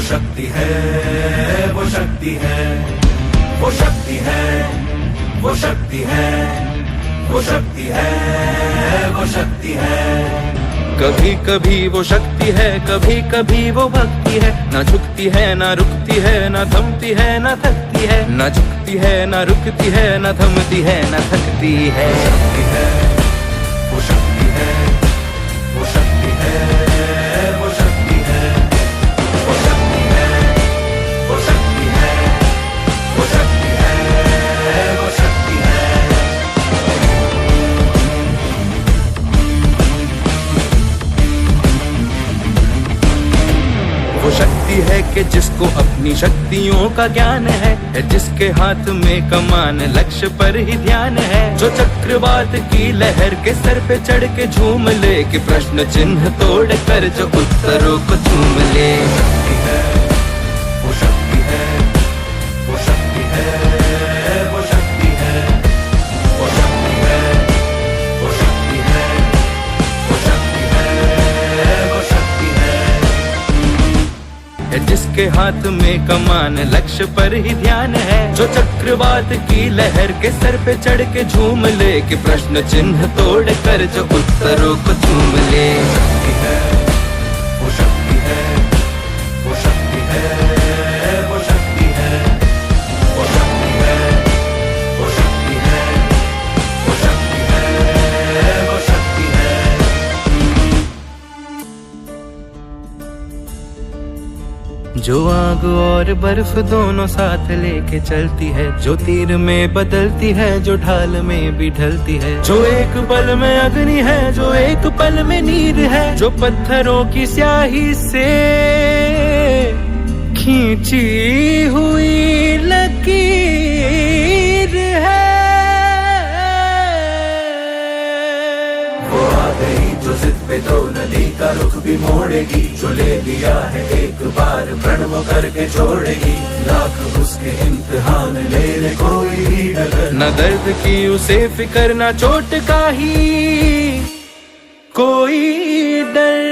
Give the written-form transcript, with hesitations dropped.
शक्ति है, वो शक्ति है, वो शक्ति है, वो शक्ति है, वो शक्ति है, वो शक्ति है। कभी कभी वो शक्ति है, कभी कभी वो भक्ति है। ना झुकती है ना रुकती है, ना थमती है ना थकती है। ना झुकती है ना रुकती है, ना थमती है ना थकती है। शक्ति है, वो शक्ति है, वो शक्ति है, वो शक्ति है, वो शक्ति है, वो शक्ति है, वो शक्ति है, वो शक्ति है। वो शक्ति है कि जिसको अपनी शक्तियों का ज्ञान है, जिसके हाथ में कमान लक्ष्य पर ही ध्यान है। जो चक्रवात की लहर के सर पे चढ़ के झूम ले, कि प्रश्न चिन्ह तोड़ कर जो उत्तरों को चूम ले। शक्ति है, वो शक्ति है, वो शक्ति है, वो शक्ति है, वो शक्ति है, वो शक्ति है, वो शक्ति है, वो शक्ति है। जिसके हाथ में कमान लक्ष्य पर ही ध्यान है। जो चक्रवात की लहर के सर पे चढ़ के झूम ले, कि प्रश्न चिन्ह तोड़ कर जो उत्तरों को चूम ले। शक्ति है, वो शक्ति है, वो शक्ति है, वो शक्ति है, वो शक्ति है, वो शक्ति है, वो शक्ति है, वो शक्ति है। जो आग और बर्फ दोनों साथ लेके चलती है, जो तीर में बदलती है, जो ढाल में भी ढलती है। जो एक पल में अग्नि है, जो एक पल में नीर है। जो पत्थरों की स्याही से खींची हुई लकीर है। वो आ गई जो जिद पे तो नदी का रुख भी मोड़ेगी। जो ले लिया है एक बार प्रण वो करके छोड़ेगी। लाख उसके इम्तिहान ले ले कोई भी डगर। न दर्द की उसे फिक्र, न चोट का ही कोई डर।